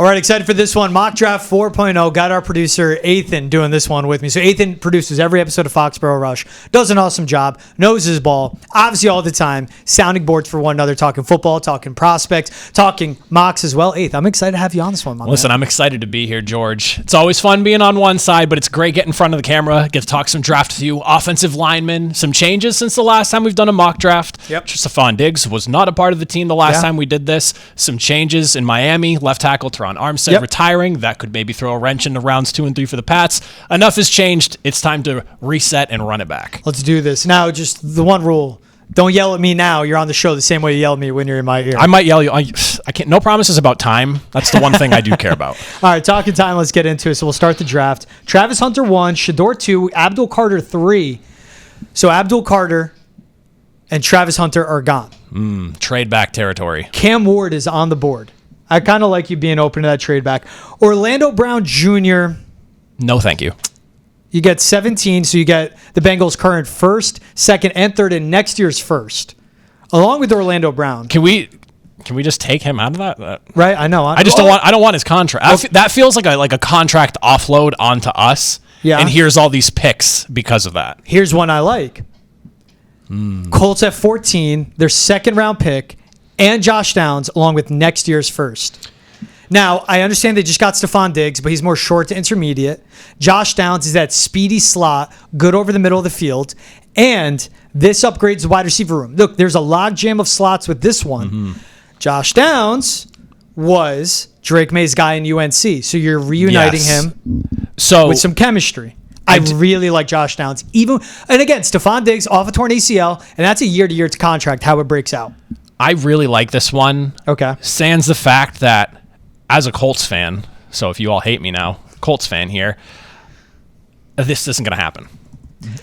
All right, excited for this one. Mock Draft 4.0. Got our producer, Athan, doing this one with me. So Athan produces every episode of Foxborough Rush. Does an awesome job. Knows his ball. Obviously all the time. Sounding boards for one another. Talking football. Talking prospects. Talking mocks as well. Athan, I'm excited to have you on this one, my Listen, man. I'm excited to be here, George. It's always fun being on one side, but it's great getting in front of the camera. Get to talk some draft with you. Offensive linemen. Some changes since the last time we've done a mock draft. Yep. Stephon Diggs was not a part of the team the last time we did this. Some changes in Miami. Left tackle Teron Armstead retiring. That could maybe throw a wrench into rounds 2 and 3 for the Pats. Enough has changed. It's time to reset and run it back. Let's do this. Now, just the one rule. Don't yell at me now. You're on the show the same way you yell at me when you're in my ear. I might yell you. I can't. No promises about time. That's the one thing I do care about. All right, talking time. Let's get into it. So we'll start the draft. Travis Hunter 1, Shador 2, Abdul Carter 3. So Abdul Carter and Travis Hunter are gone. Trade back territory. Cam Ward is on the board. I kind of like you being open to that trade back. Orlando Brown Jr. No, thank you. You get 17, so you get the Bengals' current first, second, and third in next year's first, along with Orlando Brown. Can we just take him out of that? Right? I know. I don't want his contract. That feels like a contract offload onto us. Yeah. And here's all these picks because of that. Here's one I like. Colts at 14, their second round pick, and Josh Downs along with next year's first. Now, I understand they just got Stephon Diggs, but he's more short to intermediate. Josh Downs is that speedy slot, good over the middle of the field, and this upgrades the wide receiver room. Look, there's a log jam of slots with this one. Josh Downs was Drake May's guy in UNC, so you're reuniting him with some chemistry. I really like Josh Downs. And again, Stephon Diggs off a torn ACL, and that's a year-to-year contract, how it breaks out. I really like this one. Okay. Sans the fact that as a Colts fan, so if you all hate me now, Colts fan here, this isn't going to happen.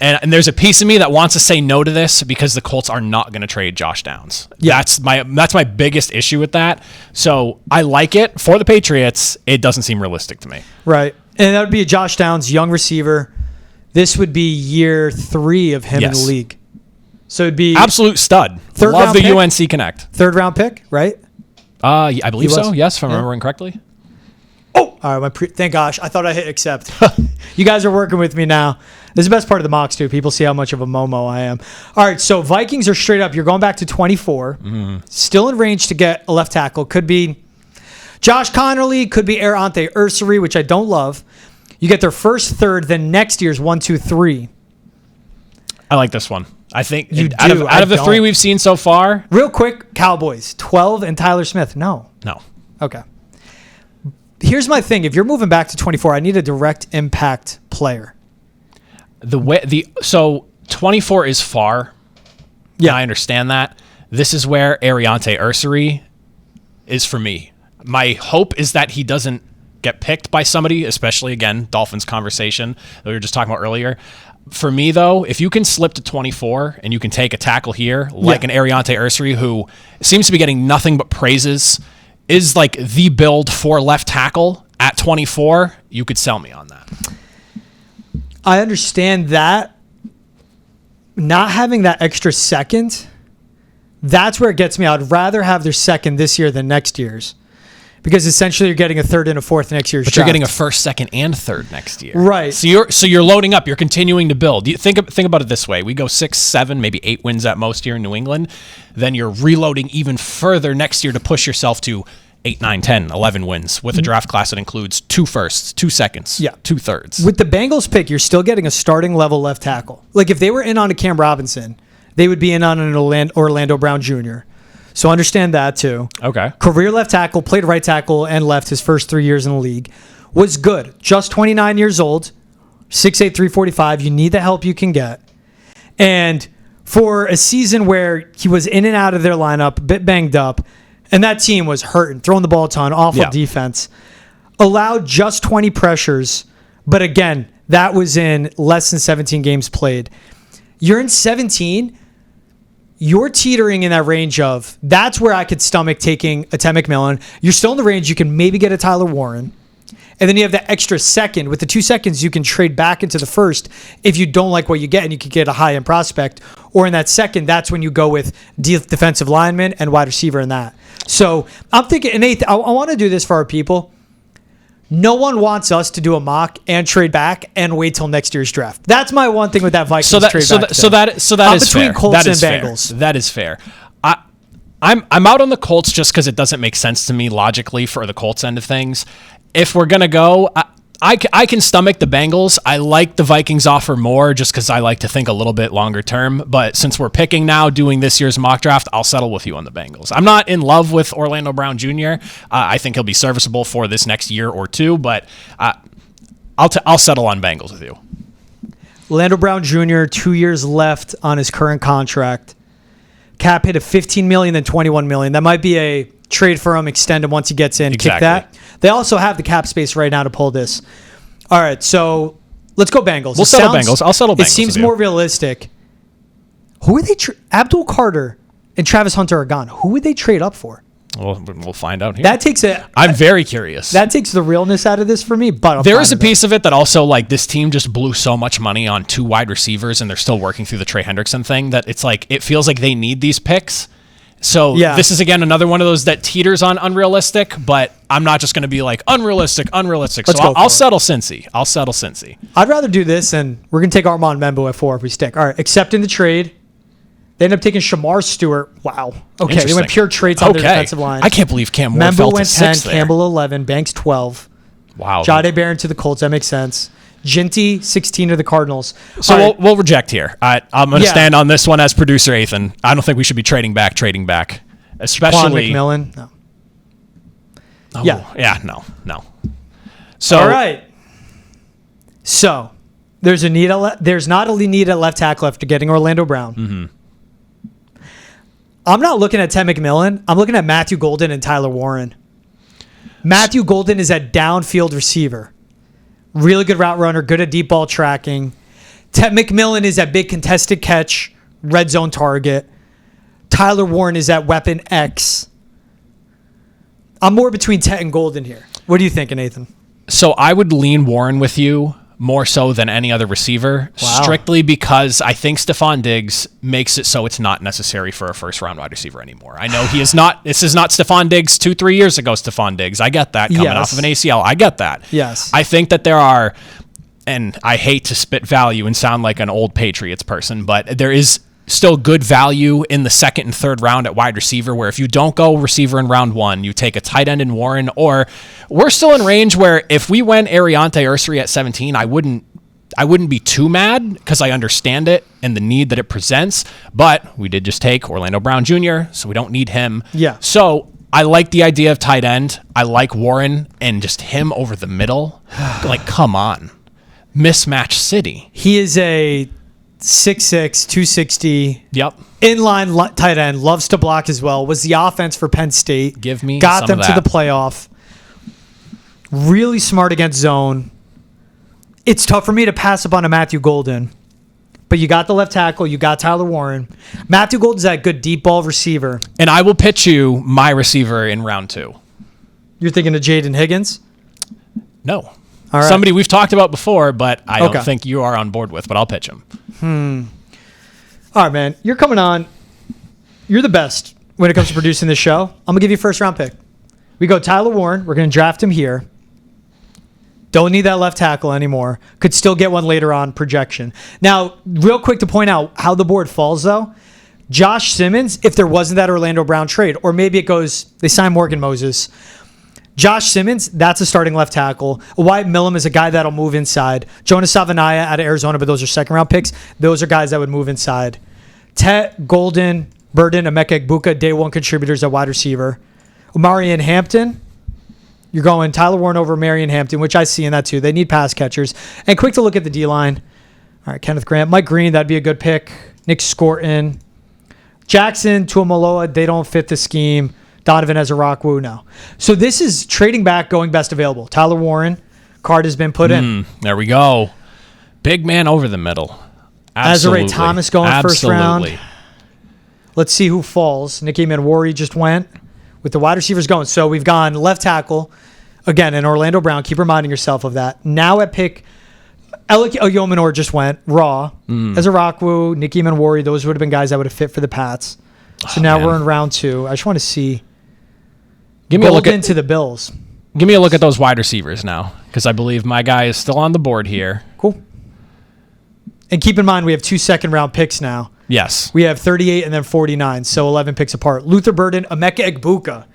And there's a piece of me that wants to say no to this because the Colts are not going to trade Josh Downs. Yeah. That's my biggest issue with that. So I like it. For the Patriots, it doesn't seem realistic to me. Right. And that would be a Josh Downs, young receiver. This would be year 3 of him in the league. So it'd be absolute stud. Love the UNC Connect. Third round pick, right? I believe so. Yes, if I'm remembering correctly. Oh, all right. Thank gosh. I thought I hit accept. You guys are working with me now. This is the best part of the mocks, too. People see how much of a Momo I am. All right. So Vikings are straight up. You're going back to 24. Still in range to get a left tackle. Could be Josh Connerly. Could be Arante Ursary, which I don't love. You get their first, third, then next year's 1, 2, 3. I like this one. I think out of the 3 we've seen so far. Real quick, Cowboys, 12 and Tyler Smith. No. Okay. Here's my thing. If you're moving back to 24, I need a direct impact player. So 24 is far. Yeah, I understand that. This is where Ariante Ursary is for me. My hope is that he doesn't get picked by somebody, especially, again, Dolphins conversation that we were just talking about earlier. For me, though, if you can slip to 24 and you can take a tackle here, like an Ariante Ursary, who seems to be getting nothing but praises, is like the build for left tackle at 24, you could sell me on that. I understand that. Not having that extra second, that's where it gets me. I'd rather have their second this year than next year's. Because essentially you're getting a third and a fourth next year's draft. You're getting a first, second, and third next year. Right. So you're loading up. You're continuing to build. You think about it this way. We go 6, 7, maybe 8 wins at most here in New England. Then you're reloading even further next year to push yourself to 8, 9, 10, 11 wins with a draft class that includes 2 firsts, 2 seconds, 2 thirds. With the Bengals pick, you're still getting a starting level left tackle. Like if they were in on a Cam Robinson, they would be in on an Orlando Brown Jr., So understand that too. Okay. Career left tackle, played right tackle and left his first 3 years in the league. Was good. Just 29 years old. 6'8", 345. You need the help you can get. And for a season where he was in and out of their lineup, a bit banged up, and that team was hurting, throwing the ball a ton, awful defense, allowed just 20 pressures. But again, that was in less than 17 games played. You're in 17, you're teetering in that range of, that's where I could stomach taking a Ted McMillan. You're still in the range, you can maybe get a Tyler Warren. And then you have that extra second. With the 2 seconds, you can trade back into the first if you don't like what you get, and you could get a high-end prospect. Or in that second, that's when you go with defensive lineman and wide receiver in that. So I'm thinking, and Nate, I want to do this for our people. No one wants us to do a mock and trade back and wait till next year's draft. That's my one thing with that Vikings trade back. So that is between fair. Colts that is and fair. Bengals. That is fair. I'm out on the Colts just because it doesn't make sense to me logically for the Colts end of things. If we're gonna go, I can stomach the Bengals. I like the Vikings offer more just because I like to think a little bit longer term. But since we're picking now, doing this year's mock draft, I'll settle with you on the Bengals. I'm not in love with Orlando Brown Jr. I think he'll be serviceable for this next year or two, but I'll settle on Bengals with you. Orlando Brown Jr., 2 years left on his current contract. Cap hit of $15 million, then $21 million. That might be a trade for him, extend him once he gets in, exactly. Kick that. They also have the cap space right now to pull this. All right, so let's go Bengals. We'll settle Bengals. I'll settle Bengals. It seems more realistic. Who would they Abdul Carter and Travis Hunter are gone. Who would they trade up for? Well, we'll find out here. That takes it. I'm very curious. That takes the realness out of this for me. But there is a piece of it that also, like, this team just blew so much money on 2 wide receivers, and they're still working through the Trey Hendrickson thing, that it's like it feels like they need these picks. So This is, again, another one of those that teeters on unrealistic, but I'm not just going to be like, unrealistic. Let's So I'll settle Cincy. I'd rather do this, and we're going to take Armand Membo at 4 if we stick. All right, accepting the trade. They end up taking Shamar Stewart. Wow. Okay, they went pure traits on their defensive line. I can't believe Cam Moore fell to went 6 10, there. Campbell 11, Banks 12. Wow. Jahdae Barron to the Colts. That makes sense. Ginty 16 to the Cardinals. So we'll reject here. I'm going to stand on this one as producer Athan. I don't think we should be trading back. Especially Quan McMillan. No. No. So all right. So there's not a need at left tackle after getting Orlando Brown. Mm-hmm. I'm not looking at Ted McMillan. I'm looking at Matthew Golden and Tyler Warren. Matthew Golden is a downfield receiver. Really good route runner, good at deep ball tracking. Ted McMillan is that big contested catch, red zone target. Tyler Warren is that weapon X. I'm more between Ted and Golden here. What are you thinking, Nathan? So I would lean Warren with you more so than any other receiver, strictly because I think Stephon Diggs makes it so it's not necessary for a first-round wide receiver anymore. I know he is not. This is not Stephon Diggs 2-3 years ago. Stephon Diggs, I get that, coming off of an ACL. I get that. Yes. I think that there are, and I hate to spit value and sound like an old Patriots person, but there is still good value in the second and third round at wide receiver, where if you don't go receiver in round 1, you take a tight end in Warren, or we're still in range where if we went Ariante Ursary at 17, I wouldn't be too mad because I understand it and the need that it presents, but we did just take Orlando Brown Jr., so we don't need him. Yeah. So I like the idea of tight end. I like Warren and just him over the middle. Like, come on. Mismatch city. He is a 6'6", 260. Yep. Inline tight end, loves to block as well. Was the offense for Penn State. Give me got some them of to that. the playoff. Really smart against zone. It's tough for me to pass up on a Matthew Golden, but you got the left tackle. You got Tyler Warren. Matthew Golden's that good deep ball receiver. And I will pitch you my receiver in round 2. You're thinking of Jaden Higgins? No. All right. Somebody we've talked about before, but I don't think you are on board with, but I'll pitch him. All right, man. You're coming on. You're the best when it comes to producing this show. I'm going to give you a first-round pick. We go Tyler Warren. We're going to draft him here. Don't need that left tackle anymore. Could still get one later on projection. Now, real quick to point out how the board falls, though. Josh Simmons, if there wasn't that Orlando Brown trade, or maybe it goes, they sign Morgan Moses. Josh Simmons, that's a starting left tackle. Wyatt Millum is a guy that'll move inside. Jonas Savanaya out of Arizona, but those are second-round picks. Those are guys that would move inside. Tet, Golden, Burden, Emeka Egbuka, day one contributors at wide receiver. Marion Hampton, you're going Tyler Warren over Marion Hampton, which I see in that too. They need pass catchers. And quick to look at the D-line. All right, Kenneth Grant. Mike Green, that'd be a good pick. Nick Scorton. Jackson, Tuamaloa, they don't fit the scheme. Donovan Ezra-Rockwood, no. So this is trading back, going best available. Tyler Warren, card has been put in. There we go. Big man over the middle. Absolutely. Azare Thomas going first round. Let's see who falls. Nicky Manwari just went with the wide receivers going. So we've gone left tackle. Again, and Orlando Brown. Keep reminding yourself of that. Now at pick, Alec Oyomanor just went raw. Ezra-Rockwood, Nicky Manwari, those would have been guys that would have fit for the Pats. So now we're in round 2. I just want to see. Give me a look into the Bills. Give me a look at those wide receivers now, because I believe my guy is still on the board here. Cool. And keep in mind, we have 2 second-round picks now. Yes. We have 38 and then 49, so 11 picks apart. Luther Burden, Emeka Egbuka.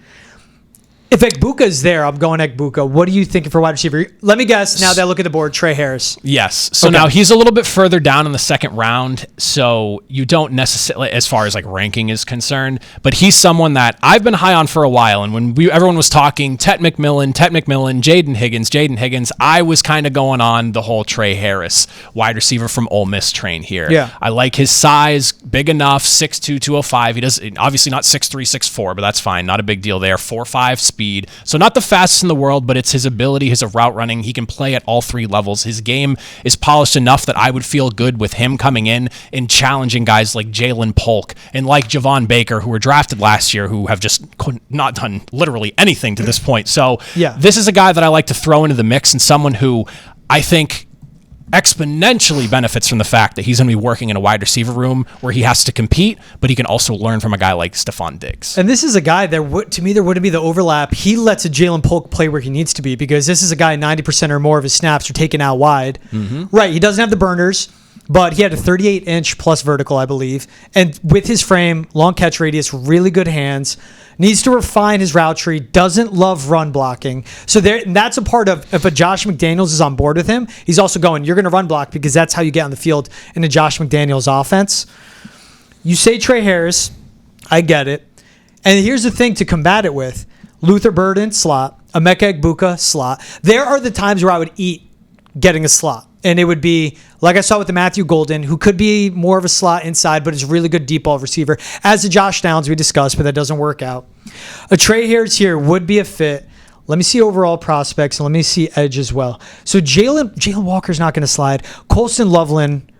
If Egbuka is there, I'm going Egbuka. What are you thinking for wide receiver? Let me guess, now that I look at the board, Trey Harris. Yes. So now he's a little bit further down in the second round, so you don't necessarily, as far as like ranking is concerned, but he's someone that I've been high on for a while. And when everyone was talking Tet McMillan, Jaden Higgins, I was kind of going on the whole Trey Harris wide receiver from Ole Miss train here. Yeah. I like his size, big enough, 6'2", 205. He does, obviously not 6'3", 6'4", but that's fine. Not a big deal there. 4.5 speed. So not the fastest in the world, but it's his ability, his route running. He can play at all 3 levels. His game is polished enough that I would feel good with him coming in and challenging guys like Jalen Polk and like Javon Baker, who were drafted last year, who have just not done literally anything to this point. So This is a guy that I like to throw into the mix, and someone who I think exponentially benefits from the fact that he's going to be working in a wide receiver room where he has to compete, but he can also learn from a guy like Stephon Diggs. And this is a guy that, to me, there wouldn't be the overlap. He lets a Jalen Polk play where he needs to be, because this is a guy 90% or more of his snaps are taken out wide. Mm-hmm. Right, he doesn't have the burners, but he had a 38-inch plus vertical, I believe. And with his frame, long catch radius, really good hands, needs to refine his route tree, doesn't love run blocking. So that's a part of, if a Josh McDaniels is on board with him, he's also going, you're going to run block, because that's how you get on the field in a Josh McDaniels offense. You say Trey Harris, I get it. And here's the thing to combat it with. Luther Burden, slot. Emeka Egbuka, slot. There are the times where I would eat getting a slot. And it would be, like I saw with the Matthew Golden, who could be more of a slot inside, but is a really good deep ball receiver, as the Josh Downs we discussed, but that doesn't work out. A Trey Harris here would be a fit. Let me see overall prospects, and let me see edge as well. So Jalen Walker's not going to slide. Colston Loveland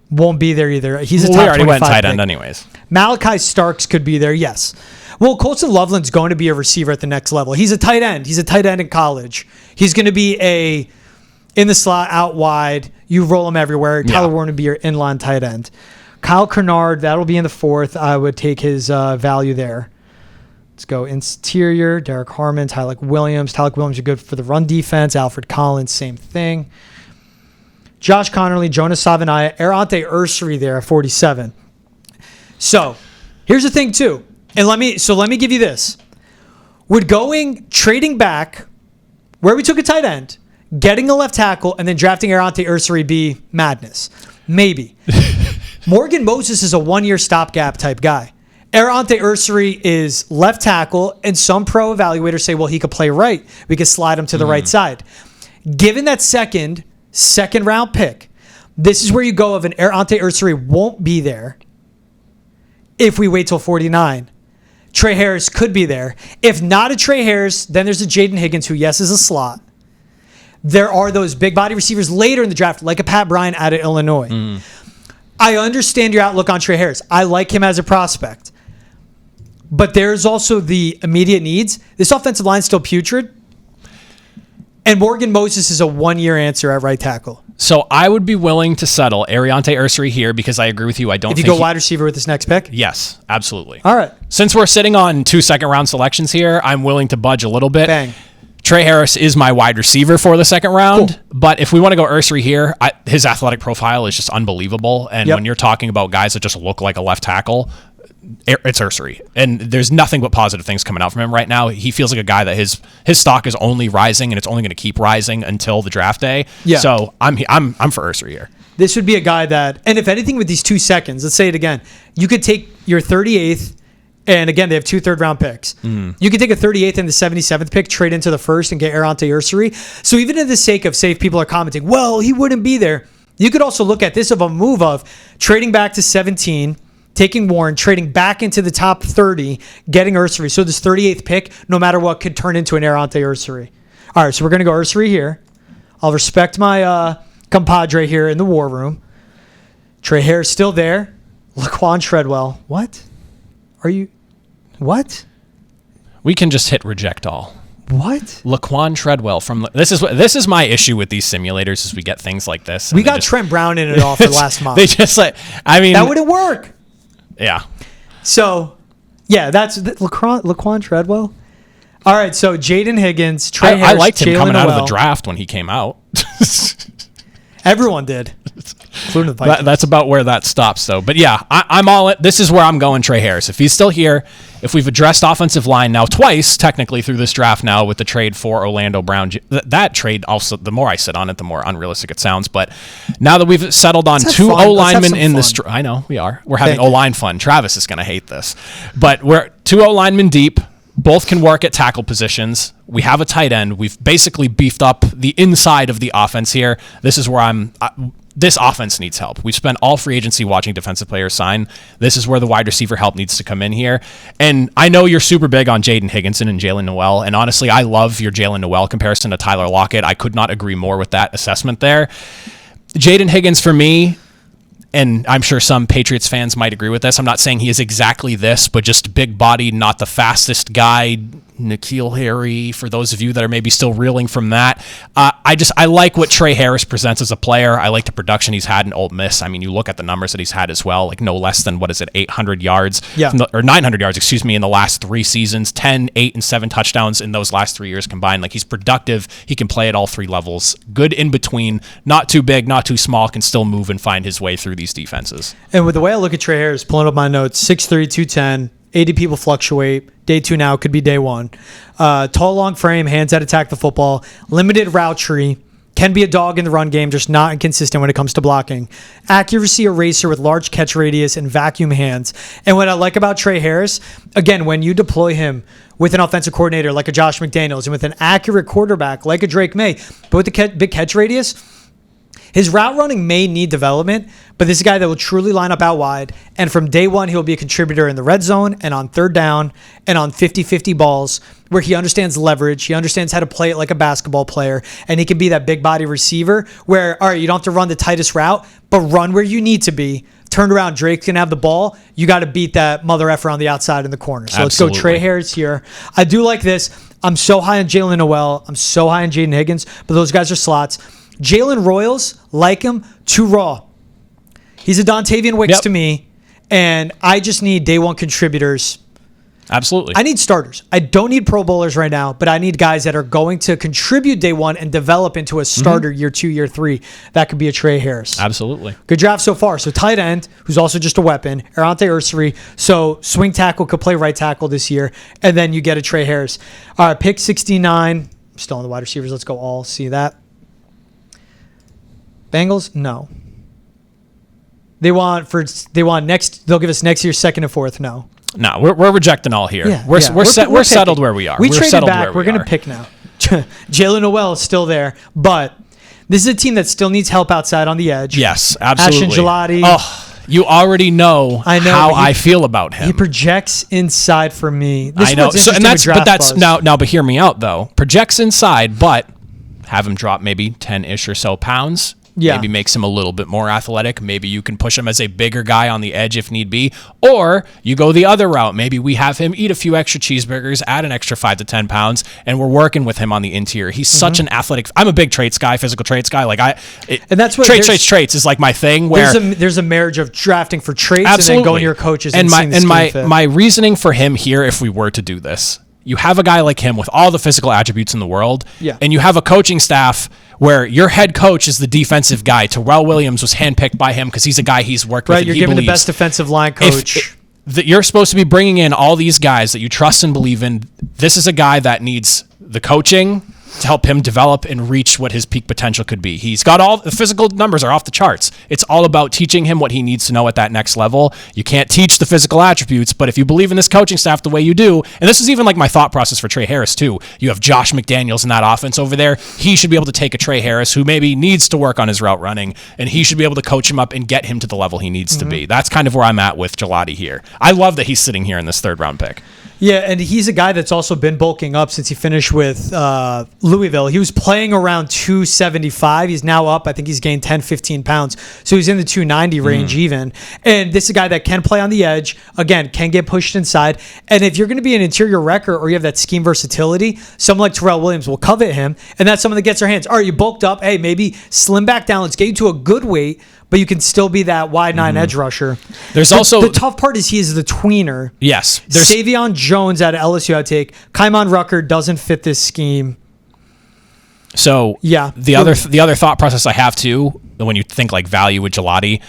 won't be there either. He's a top 25 we already went tight end anyways. Malachi Starks could be there, yes. Well, Colston Loveland's going to be a receiver at the next level. He's a tight end. He's a tight end in college. He's going to be in the slot, out wide. You roll him everywhere. Tyler Warren would be your inline tight end. Kyle Kernard, that'll be in the 4th. I would take his value there. Let's go interior. Derek Harmon, Tyler Williams. Tyler Williams are good for the run defense. Alfred Collins, same thing. Josh Connerly, Jonas Savanaya, Erante Ursary there at 47. So here's the thing too. And let me give you this. Would trading back where we took a tight end, getting a left tackle, and then drafting Erante Ursary be madness? Maybe. Morgan Moses is a 1-year stopgap type guy. Erante Ursary is left tackle, and some pro evaluators say, well, he could play right. We could slide him to the right side. Given that second round pick, this is where you go of an Erante Ursary won't be there if we wait till 49. Trey Harris could be there. If not a Trey Harris, then there's a Jaden Higgins, who, yes, is a slot. There are those big body receivers later in the draft, like a Pat Bryant out of Illinois. I understand your outlook on Trey Harris. I like him as a prospect. But there's also the immediate needs. This offensive line is still putrid. And Morgan Moses is a 1-year answer at right tackle. So I would be willing to settle Erante Ursary here, because I agree with you. I don't think if you go wide receiver with this next pick? Yes, absolutely. All right. Since we're sitting on 2 second-round selections here, I'm willing to budge a little bit. Bang. Trey Harris is my wide receiver for the second round, cool. But if we want to go Ursary here, his athletic profile is just unbelievable. And when you're talking about guys that just look like a left tackle, it's Ursary. And there's nothing but positive things coming out from him right now. He feels like a guy that his stock is only rising, and it's only going to keep rising until the draft day. Yeah. So I'm for Ursary here. This would be a guy that, and if anything with these 2 seconds, let's say it again, you could take your 38th. And again, they have 2 third-round picks. You could take a 38th and the 77th pick, trade into the 1st, and get Erante Ursary. So even in the sake of, say, if people are commenting, well, he wouldn't be there, you could also look at this of a move of trading back to 17, taking Warren, trading back into the top 30, getting Ursary. So this 38th pick, no matter what, could turn into an Erante Ursary. All right, so we're going to go Ursary here. I'll respect my compadre here in the war room. Trey Harris still there. Laquan Treadwell. What? Are you... What? We can just hit reject all. What? Laquan Treadwell from this is my issue with these simulators is we get things like this. We got Trent Brown in it all for the last month. They just that wouldn't work. Yeah. So, yeah, that's Laquan Treadwell. All right, so Jaden Higgins, Trey Harris, I liked him Jalen coming out of Noel. the draft when he came out. Everyone did, including the Vikings. That's about where that stops, though. But yeah, I'm all in. This is where I'm going, Trey Harris. If he's still here, if we've addressed offensive line now twice, technically through this draft now with the trade for Orlando Brown, that trade also, the more I sit on it, the more unrealistic it sounds. But now that we've settled on two O-linemen in this, I know we are. We're having O-line fun. Travis is going to hate this, but we're two O-linemen deep. Both can work at tackle positions. We have a tight end. We've basically beefed up the inside of the offense here. This is where this offense needs help. We've spent all free agency watching defensive players sign. This is where the wide receiver help needs to come in here. And I know you're super big on Jaden Higginson and Jalen Noel. And honestly, I love your Jalen Noel comparison to Tyler Lockett. I could not agree more with that assessment there. Jaden Higgins for me, and I'm sure some Patriots fans might agree with this. I'm not saying he is exactly this, but just big body, not the fastest guy. N'Keal Harry, for those of you that are maybe still reeling from that. I like what Trey Harris presents as a player. I like the production he's had in Ole Miss. I mean, you look at the numbers that he's had as well, like no less than, 800 yards, or 900 yards, in the last 3 seasons, 10, 8, and 7 touchdowns in those last 3 years combined. Like, he's productive. He can play at all 3 levels. Good in between, not too big, not too small, can still move and find his way through these defenses. And with the way I look at Trey Harris, pulling up my notes, 6'3", 210, 80 people fluctuate. Day 2 now, could be day 1. Tall, long frame, hands that attack the football, limited route tree, can be a dog in the run game, just not inconsistent when it comes to blocking. Accuracy eraser with large catch radius and vacuum hands. And what I like about Trey Harris, again, when you deploy him with an offensive coordinator like a Josh McDaniels and with an accurate quarterback like a Drake May, but with the big catch radius, his route running may need development, but this is a guy that will truly line up out wide. And from day 1, he'll be a contributor in the red zone and on third down and on 50-50 balls where he understands leverage. He understands how to play it like a basketball player. And he can be that big body receiver where, all right, you don't have to run the tightest route, but run where you need to be. Turn around, Drake can have the ball. You got to beat that mother effer on the outside in the corner. So Absolutely. Let's go Trey Harris here. I do like this. I'm so high on Jalen Noel. I'm so high on Jaden Higgins, but those guys are slots. Jalen Royals, like him, too raw. He's a Dontavian Wicks to me, and I just need day 1 contributors. Absolutely. I need starters. I don't need Pro Bowlers right now, but I need guys that are going to contribute day 1 and develop into a starter year 2, year 3. That could be a Trey Harris. Absolutely. Good draft so far. So tight end, who's also just a weapon, Arante Ursary. So swing tackle could play right tackle this year, and then you get a Trey Harris. All right, pick 69. Still on the wide receivers. Let's go all. See that? Bengals? No. They'll give us next year's 2nd and 4th. No. No, we're rejecting all here. Yeah, we're settled where we are. We're traded back. We're going to pick now. Jalen Noel is still there, but this is a team that still needs help outside on the edge. Yes, absolutely. Ashton Gelati. Oh, you already know how I feel about him. He projects inside for me. I know. But hear me out though. Projects inside, but have him drop maybe 10-ish or so pounds. Yeah. Maybe makes him a little bit more athletic. Maybe you can push him as a bigger guy on the edge if need be. Or you go the other route. Maybe we have him eat a few extra cheeseburgers, add an extra 5 to 10 pounds, and we're working with him on the interior. He's such an athletic. I'm a big traits guy, physical traits guy. And that's what traits is like my thing. Where there's a marriage of drafting for traits absolutely. And then going to your coaches my reasoning for him here, if we were to do this, you have a guy like him with all the physical attributes in the world, and you have a coaching staff where your head coach is the defensive guy. Terrell Williams was handpicked by him because he's a guy he's worked with. Right, you're giving the best defensive line coach. You're supposed to be bringing in all these guys that you trust and believe in. This is a guy that needs the coaching to help him develop and reach what his peak potential could be. He's got all the physical numbers are off the charts. It's all about teaching him what he needs to know at that next level. You can't teach the physical attributes, but if you believe in this coaching staff the way you do, and this is even like my thought process for Trey Harris too. You have Josh McDaniels in that offense over there. He should be able to take a Trey Harris who maybe needs to work on his route running, and he should be able to coach him up and get him to the level he needs to be. That's kind of where I'm at with Gelati here. I love that he's sitting here in this 3rd round pick. Yeah, and he's a guy that's also been bulking up since he finished with Louisville. He was playing around 275. He's now up. I think he's gained 10, 15 pounds. So he's in the 290 range even. And this is a guy that can play on the edge. Again, can get pushed inside. And if you're going to be an interior wrecker or you have that scheme versatility, someone like Terrell Williams will covet him. And that's someone that gets their hands. All right, you bulked up. Hey, maybe slim back down. Let's get you to a good weight. but you can still be that wide 9 edge rusher. There's also the tough part is he is the tweener. Yes. Savion Jones out of LSU I take. Kaimon Rucker doesn't fit this scheme. So yeah, the other thought process I have too, when you think like value with Gelati,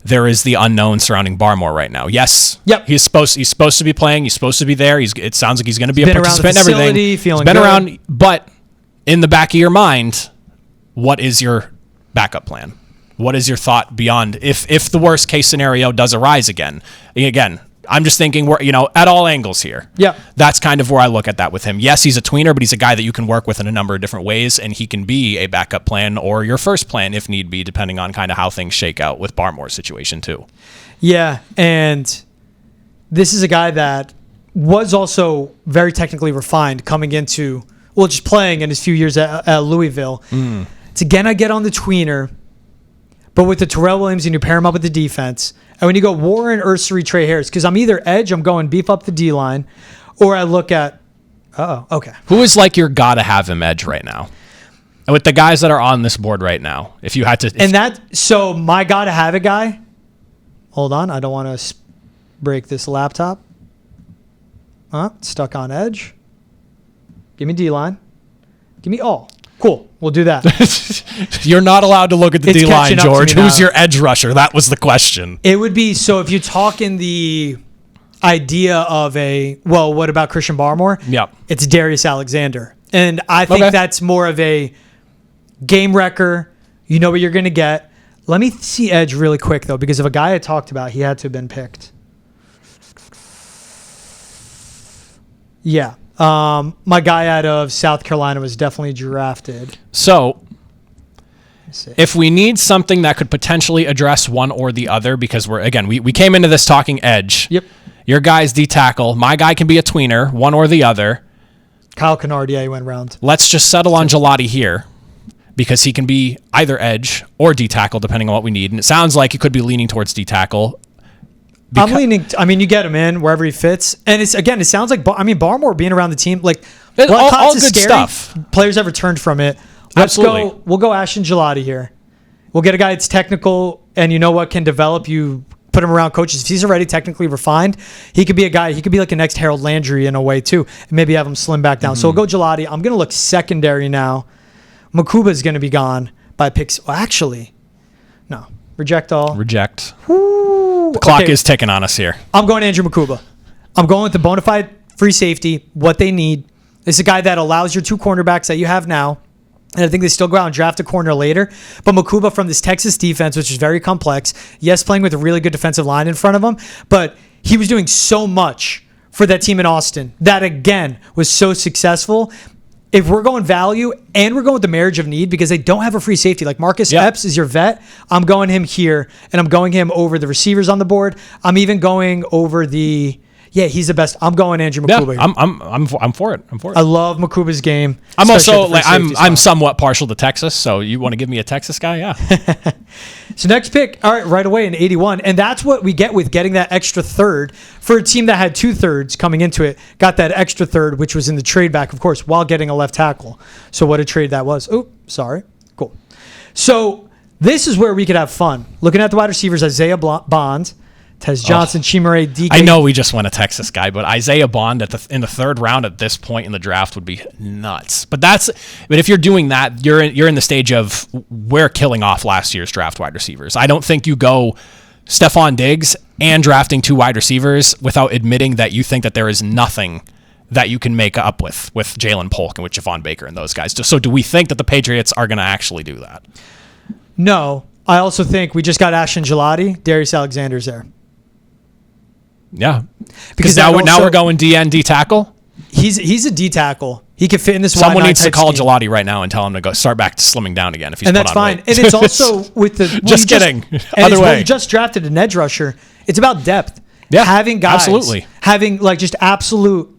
there is the unknown surrounding Barmore right now. Yes, he's supposed to be playing. He's supposed to be there. It sounds like he's going to be a participant and everything. He's been good. around, but in the back of your mind, what is your backup plan? What is your thought beyond if the worst case scenario does arise again? Again, I'm just thinking we're at all angles here. Yeah, that's kind of where I look at that with him. Yes, he's a tweener, but he's a guy that you can work with in a number of different ways, and he can be a backup plan or your first plan if need be, depending on kind of how things shake out with Barmore's situation too. Yeah, and this is a guy that was also very technically refined coming into just playing in his few years at Louisville. It's again I get on the tweener, but with the Terrell Williams and you pair him up with the defense. And when you go Warren, Ursery, Trey Harris, because I'm either edge, I'm going beef up the D-line, or I look at, okay. Who is like your gotta-have him edge right now? And with the guys that are on this board right now, if you had to... So my gotta-have-it guy, hold on, I don't want to break this laptop. Stuck on edge. Give me D-line. Give me all. Cool. We'll do that. You're not allowed to look at the D-line, George. Who's your edge rusher? That was the question. It would be, so if you talk in the idea of what about Christian Barmore? Yep. It's Darius Alexander. And I think that's more of a game wrecker. You know what you're going to get. Let me see edge really quick, though, because of a guy I talked about, he had to have been picked. Yeah. My guy out of South Carolina was definitely drafted. So if we need something that could potentially address one or the other, because we came into this talking edge. Yep. Your guy's D-tackle. My guy can be a tweener, one or the other. Kyle Kennard, he went round. Let's just settle on Gelati here because he can be either edge or D-tackle depending on what we need. And it sounds like he could be leaning towards D-tackle. I'm leaning. You get him in wherever he fits, and it sounds like Barmore being around the team, like all good stuff. Players have returned from it. Absolutely. We'll go Ashton Gelati here. We'll get a guy that's technical and can develop you. Put him around coaches. If he's already technically refined, he could be a guy. He could be like a next Harold Landry in a way too, and maybe have him slim back down. So we'll go Gelati. I'm gonna look secondary now. Makuba is gonna be gone by picks. Well, actually, no. Reject all. Reject. The clock is ticking on us here. I'm going Andrew Makuba. I'm going with the bona fide free safety, what they need. It's a guy that allows your two cornerbacks that you have now. And I think they still go out and draft a corner later. But Makuba from this Texas defense, which is very complex. Yes, playing with a really good defensive line in front of him. But he was doing so much for that team in Austin that, again, was so successful. If we're going value and we're going with the marriage of need because they don't have a free safety, like Marcus Epps is your vet, I'm going him here, and I'm going him over the receivers on the board. I'm even going over he's the best. I'm going Andrew Makuba. Yeah, I'm for it. I love Makuba's game. I'm also I'm somewhat partial to Texas, so you want to give me a Texas guy? Yeah. So next pick, all right away in 81, and that's what we get with getting that extra third for a team that had 2/3 coming into it. Got that extra third, which was in the trade back, of course, while getting a left tackle. So what a trade that was. Oh, sorry. Cool. So this is where we could have fun. Looking at the wide receivers, Isaiah Bond, Tez Johnson, Chimere, DK. I know we just went a Texas guy, but Isaiah Bond in the third round at this point in the draft would be nuts. But if you're doing that, you're in the stage of we're killing off last year's draft wide receivers. I don't think you go Stephon Diggs and drafting 2 wide receivers without admitting that you think that there is nothing that you can make up with Jalen Polk and with Javon Baker and those guys. So do we think that the Patriots are going to actually do that? No. I also think we just got Ashton Gelati. Darius Alexander's there. Yeah, because now we're going D tackle. He's a D tackle. He could fit in this. Someone needs to call Gelati right now and tell him to go start back to slimming down again. If he's and that's fine. Weight. And it's also with the just kidding. Other way, you just drafted an edge rusher. It's about depth. Yeah, having guys, absolutely, having like just absolute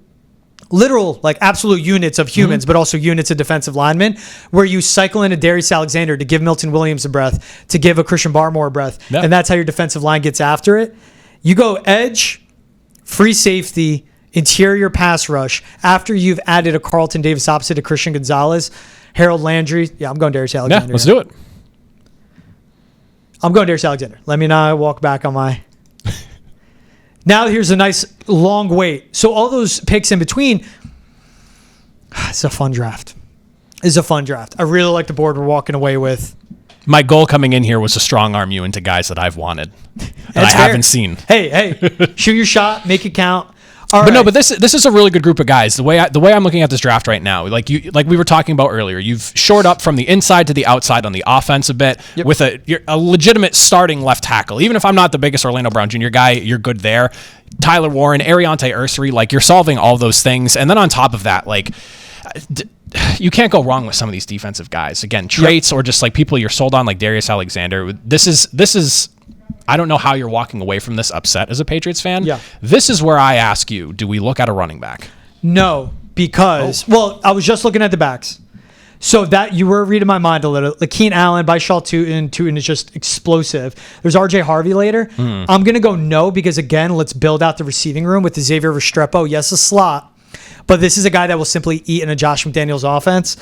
units of humans, but also units of defensive linemen, where you cycle in a Darius Alexander to give Milton Williams a breath, to give a Christian Barmore a breath, and that's how your defensive line gets after it. You go edge, free safety, interior pass rush, after you've added a Carlton Davis opposite to Christian Gonzalez, Harold Landry. Yeah, I'm going Darius Alexander. Yeah, let's do it. I'm going Darius Alexander. Let me not walk back on my... Now here's a nice long wait. So all those picks in between, it's a fun draft. I really like the board we're walking away with. My goal coming in here was to strong arm you into guys that I've wanted that I haven't seen. Hey, shoot your shot, make it count. But this is a really good group of guys. The way I'm looking at this draft right now, like we were talking about earlier, you've shored up from the inside to the outside on the offense a bit with a legitimate starting left tackle. Even if I'm not the biggest Orlando Brown Jr. guy, you're good there. Tyler Warren, Ariante Ursary, like you're solving all those things, and then on top of that, like you can't go wrong with some of these defensive guys. Again, traits or just like people you're sold on, like Darius Alexander. This is. I don't know how you're walking away from this upset as a Patriots fan. Yeah. This is where I ask you, do we look at a running back? No, because, I was just looking at the backs. So that you were reading my mind a little. Keenan Allen, Baishal Tootin is just explosive. There's RJ Harvey later. I'm going to go no because, again, let's build out the receiving room with Xavier Restrepo. Yes, a slot. But this is a guy that will simply eat in a Josh McDaniels offense.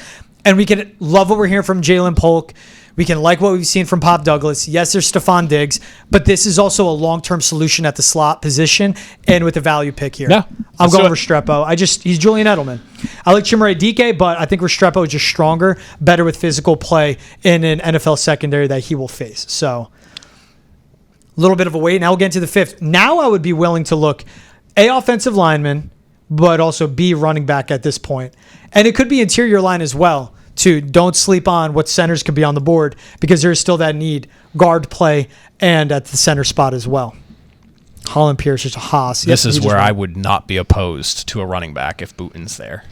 And we can love what we're hearing from Jalen Polk. We can like what we've seen from Pop Douglas. Yes, there's Stephon Diggs, but this is also a long-term solution at the slot position and with a value pick here. Yeah, I'm going Restrepo. He's Julian Edelman. I like Chimere Dike, but I think Restrepo is just stronger, better with physical play in an NFL secondary that he will face. So a little bit of a wait. Now we'll get into the fifth. Now I would be willing to look A, offensive lineman, but also B, running back at this point. And it could be interior line as well. Too. Don't sleep on what centers could be on the board because there is still that need, guard play, and at the center spot as well. Holland Pierce is a Haas. This is where I would not be opposed to a running back if Booton's there.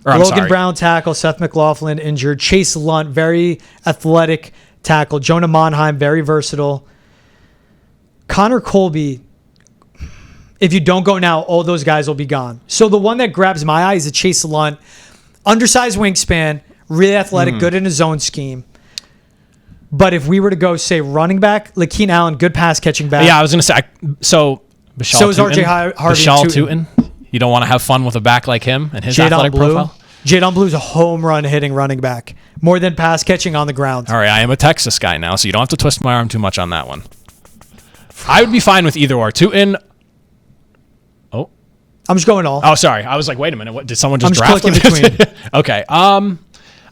Logan Brown tackle, Seth McLaughlin injured, Chase Lunt, very athletic tackle, Jonah Monheim, very versatile. Connor Colby, if you don't go now, all those guys will be gone. So the one that grabs my eye is a Chase Lunt, undersized wingspan, really athletic, good in his zone scheme. But if we were to go, say, running back, like Keenan Allen, good pass catching back. Yeah, I was going to say, so is RJ Harvey. Bashal Tootin. You don't want to have fun with a back like him and his athletic profile? Jadon Blue's a home run hitting running back, more than pass catching on the ground. All right, I am a Texas guy now, so you don't have to twist my arm too much on that one. I would be fine with either or. Tootin. Oh. I'm just going all. Oh, sorry. I was like, wait a minute. What did someone just draft him? Between. Okay.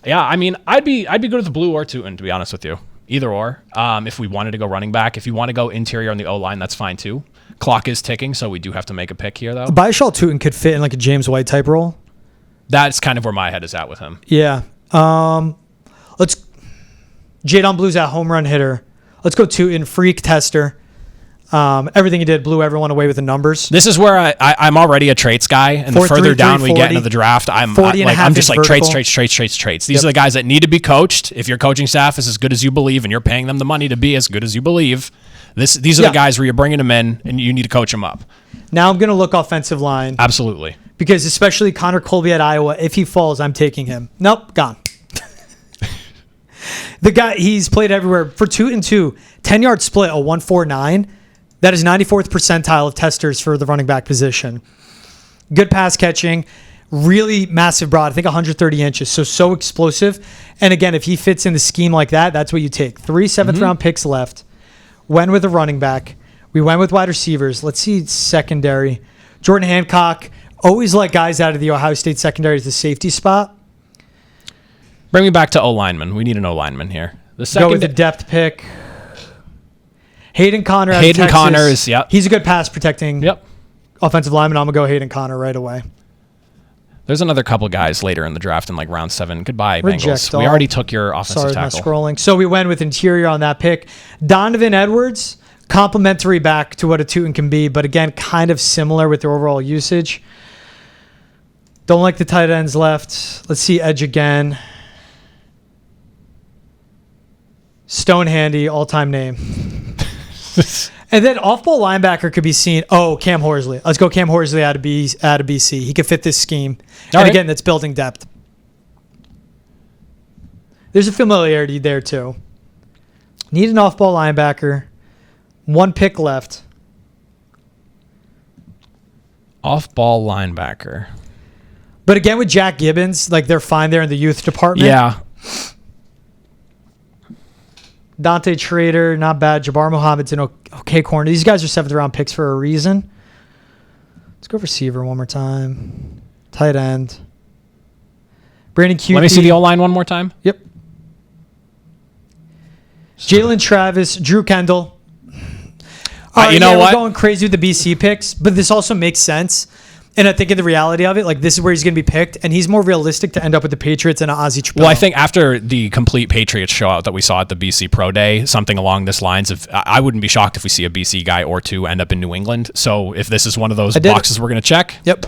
Yeah, I mean, I'd be good with the Blue or Tootin, to be honest with you. Either or. If we wanted to go running back, if you want to go interior on the O-line, that's fine too. Clock is ticking, so we do have to make a pick here, though. Baishal Tootin could fit in like a James White type role. That's kind of where my head is at with him. Yeah. Let's. Jadon Blue's that home run hitter. Let's go Tootin, freak tester. Everything he did blew everyone away with the numbers. This is where I'm already a traits guy, and the further down we get into the draft, I'm just like traits. These are the guys that need to be coached. If your coaching staff is as good as you believe, and you're paying them the money to be as good as you believe, these are the guys where you're bringing them in, and you need to coach them up. Now I'm going to look offensive line. Absolutely. Because especially Connor Colby at Iowa, if he falls, I'm taking him. Nope, gone. The guy, he's played everywhere. For 2-2, 10-yard split, a 1.49. That is 94th percentile of testers for the running back position. Good pass catching, really massive broad, I think 130 inches, so explosive. And again, if he fits in the scheme like that, that's what you take. 3 seventh-round picks left. Went with a running back. We went with wide receivers. Let's see secondary. Jordan Hancock, always let guys out of the Ohio State secondary as the safety spot. Bring me back to O-lineman. We need an O-lineman here. Go with the depth pick. Hayden Conner. Hayden Conner is, he's a good pass protecting offensive lineman. I'm going to go Hayden Conner right away. There's another couple guys later in the draft in like round 7. Goodbye, Bengals. We already took your offensive tackle. Sorry, I'm scrolling. So we went with interior on that pick. Donovan Edwards, complimentary back to what a Tootin can be, but again, kind of similar with their overall usage. Don't like the tight ends left. Let's see edge again. Stone Handy, all-time name. And then off-ball linebacker could be seen. Oh, Cam Horsley. Let's go Cam Horsley out of BC. He could fit this scheme. Again, that's building depth. There's a familiarity there, too. Need an off-ball linebacker. 1 pick left. Off-ball linebacker. But again, with Jack Gibbons, like they're fine there in the youth department. Yeah. Dante Trader, not bad. Jabbar Muhammad's an okay corner. These guys are 7th round picks for a reason. Let's go receiver one more time. Tight end. Brandon Cutie. Let me see the O-line one more time. Yep. Jalen Travis, Drew Kendall. You know what? We're going crazy with the BC picks, but this also makes sense. And I think in the reality of it, like this is where he's going to be picked, and he's more realistic to end up with the Patriots and an Ozzie Trapello. Well, I think after the complete Patriots show out that we saw at the BC Pro Day, something along this lines of, I wouldn't be shocked if we see a BC guy or two end up in New England. So if this is one of those boxes we're going to check, yep,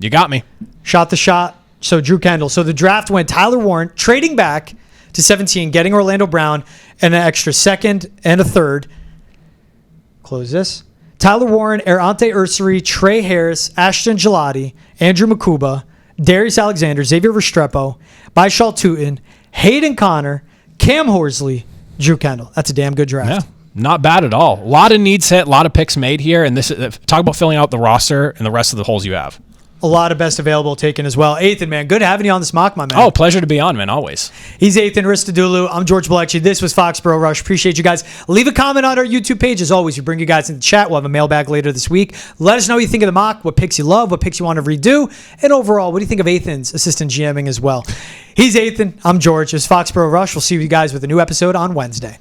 you got me. Shot the shot. So Drew Kendall. So the draft went Tyler Warren, trading back to 17, getting Orlando Brown and an extra 2nd and a 3rd. Close this. Tyler Warren, Erante Ursary, Trey Harris, Ashton Gelati, Andrew Makuba, Darius Alexander, Xavier Restrepo, Baishal Tutin, Hayden Connor, Cam Horsley, Drew Kendall. That's a damn good draft. Yeah, not bad at all. A lot of needs hit, a lot of picks made here, and this talk about filling out the roster and the rest of the holes you have. A lot of best available taken as well. Athan, man, good having you on this mock, my man. Oh, pleasure to be on, man, always. He's Athan Hristodulu. I'm George Balekji. This was Foxborough Rush. Appreciate you guys. Leave a comment on our YouTube page. As always, we bring you guys in the chat. We'll have a mailbag later this week. Let us know what you think of the mock, what picks you love, what picks you want to redo, and overall, what do you think of Athan's assistant GMing as well? He's Athan. I'm George. It's Foxborough Rush. We'll see you guys with a new episode on Wednesday.